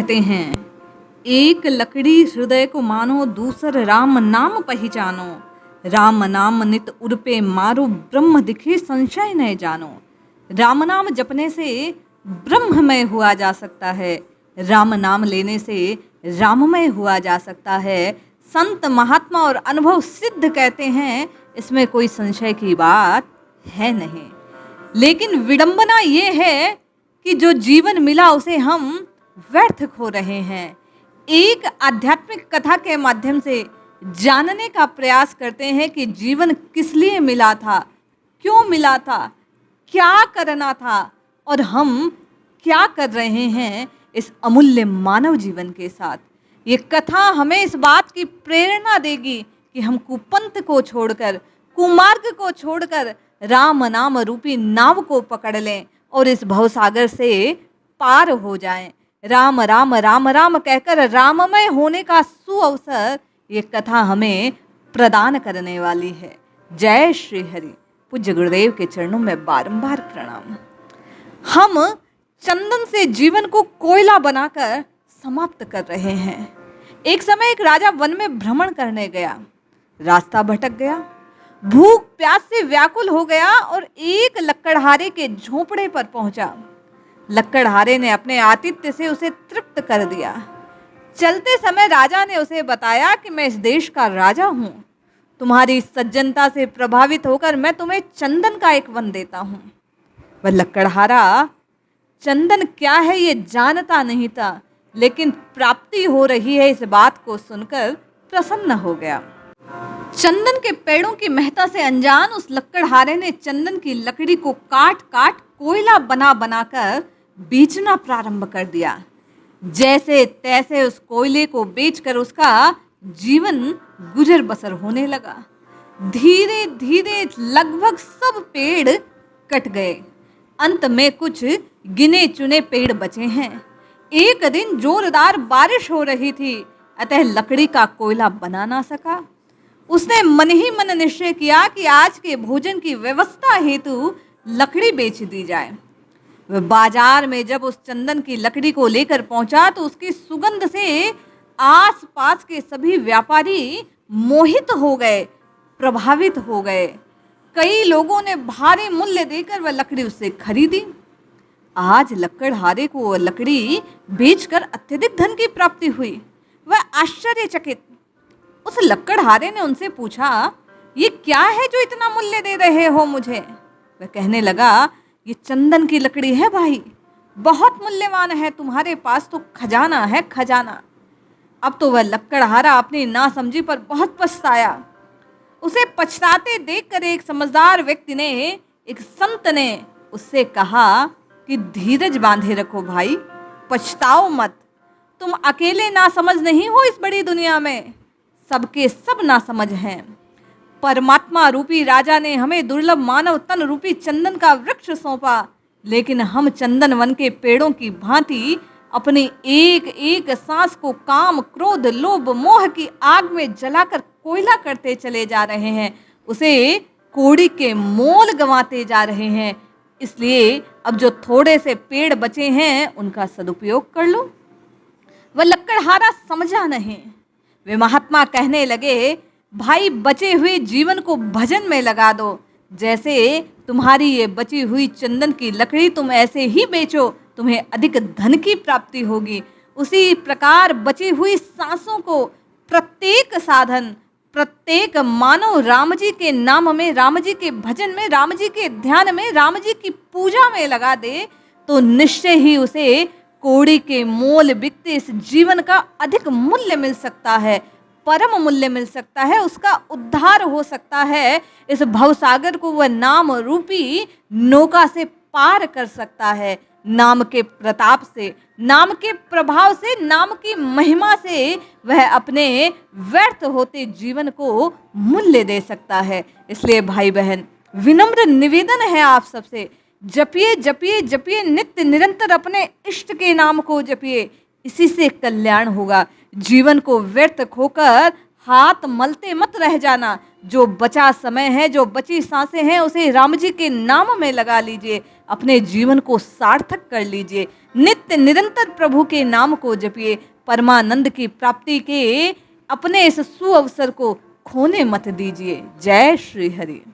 कहते हैं, एक लकड़ी हृदय को मानो, दूसर राम नाम पहचानो। राम नाम नित उर्पे मारो, ब्रह्म दिखे संशय न जानो। राम नाम जपने से ब्रह्ममय हुआ जा सकता है, राम नाम लेने से राममय हुआ जा सकता है। संत महात्मा और अनुभव सिद्ध कहते हैं, इसमें कोई संशय की बात है नहीं। लेकिन विडंबना ये है कि जो जीवन मिला उसे हम व्यर्थ खो रहे हैं। एक आध्यात्मिक कथा के माध्यम से जानने का प्रयास करते हैं कि जीवन किस लिए मिला था, क्यों मिला था, क्या करना था और हम क्या कर रहे हैं इस अमूल्य मानव जीवन के साथ। ये कथा हमें इस बात की प्रेरणा देगी कि हम कुपंथ को छोड़कर, कुमार्ग को छोड़कर राम नाम रूपी नाव को पकड़ लें और इस भवसागर से पार हो जाएं। राम राम राम राम कहकर राममय होने का सुअवसर ये कथा हमें प्रदान करने वाली है। जय श्री हरि। पूज्य गुरुदेव के चरणों में बारंबार प्रणाम। हम चंदन से जीवन को कोयला बनाकर समाप्त कर रहे हैं। एक समय एक राजा वन में भ्रमण करने गया, रास्ता भटक गया, भूख प्यास से व्याकुल हो गया और एक लक्कड़हारे के झोंपड़े पर पहुंचा। लक्कड़हारे ने अपने आतिथ्य से उसे तृप्त कर दिया। चलते समय राजा ने उसे बताया कि मैं इस देश का राजा हूँ, तुम्हारी सज्जनता से प्रभावित होकर मैं तुम्हें चंदन का एक वन देता हूँ। वह लक्कड़हारा चंदन क्या है ये जानता नहीं था, लेकिन प्राप्ति हो रही है इस बात को सुनकर प्रसन्न हो गया। चंदन के पेड़ों की महत्ता से अनजान उस लक्कड़हारे ने चंदन की लकड़ी को काट काट कोयला बना बनाकर बेचना प्रारंभ कर दिया। जैसे तैसे उस कोयले को बेचकर उसका जीवन गुजर बसर होने लगा। धीरे धीरे लगभग सब पेड़ कट गए। अंत में कुछ गिने चुने पेड़ बचे हैं। एक दिन जोरदार बारिश हो रही थी, अतः लकड़ी का कोयला बना ना सका। उसने मन ही मन निश्चय किया कि आज के भोजन की व्यवस्था हेतु लकड़ी बेच दी जाए। वह बाजार में जब उस चंदन की लकड़ी को लेकर पहुंचा तो उसकी सुगंध से आसपास के सभी व्यापारी मोहित हो गए, प्रभावित हो गए। कई लोगों ने भारी मूल्य देकर वह लकड़ी उससे खरीदी। आज लक्कड़हारे को वह लकड़ी बेचकर अत्यधिक धन की प्राप्ति हुई। वह आश्चर्यचकित। उस लक्कड़हारे ने उनसे पूछा, ये क्या है जो इतना मूल्य दे रहे हो मुझे? वह कहने लगा, ये चंदन की लकड़ी है भाई, बहुत मूल्यवान है, तुम्हारे पास तो खजाना है, खजाना। अब तो वह लक्कड़हारा अपनी नासमझी पर बहुत पछताया। उसे पछताते देखकर एक समझदार व्यक्ति ने, एक संत ने उससे कहा कि धीरज बांधे रखो भाई, पछताओ मत। तुम अकेले नासमझ नहीं हो इस बड़ी दुनिया में, सबके सब नासमझ हैं। परमात्मा रूपी राजा ने हमें दुर्लभ मानव तन रूपी चंदन का वृक्ष सौंपा, लेकिन हम चंदन वन के पेड़ों की भांति अपनी एक एक सांस को काम, क्रोध, लोभ, मोह की आग में जलाकर कोयला करते चले जा रहे हैं। उसे कौड़ी के मोल गंवाते जा रहे हैं। इसलिए अब जो थोड़े से पेड़ बचे हैं उनका सदुपयोग कर लो। वह लक्कड़हारा समझा नहीं। वे महात्मा कहने लगे, भाई बचे हुए जीवन को भजन में लगा दो। जैसे तुम्हारी ये बची हुई चंदन की लकड़ी तुम ऐसे ही बेचो, तुम्हें अधिक धन की प्राप्ति होगी। उसी प्रकार बची हुई सांसों को प्रत्येक साधन, प्रत्येक मानव राम जी के नाम में, राम जी के भजन में, राम जी के ध्यान में, राम जी की पूजा में लगा दे तो निश्चय ही उसे कौड़ी के मोल बिकते इस जीवन का अधिक मूल्य मिल सकता है, परम मूल्य मिल सकता है, उसका उद्धार हो सकता है। इस भवसागर को वह नाम रूपी नौका से पार कर सकता है। नाम के प्रताप से, नाम के प्रभाव से, नाम की महिमा से वह अपने व्यर्थ होते जीवन को मूल्य दे सकता है। इसलिए भाई बहन, विनम्र निवेदन है आप सबसे, जपिए जपिए जपिए, नित्य निरंतर अपने इष्ट के नाम को जपिए, इसी से कल्याण होगा। जीवन को व्यर्थ खोकर हाथ मलते मत रह जाना। जो बचा समय है, जो बची सांसें हैं, उसे राम जी के नाम में लगा लीजिए। अपने जीवन को सार्थक कर लीजिए। नित्य निरंतर प्रभु के नाम को जपिए। परमानंद की प्राप्ति के अपने इस सुअवसर को खोने मत दीजिए। जय श्री हरि।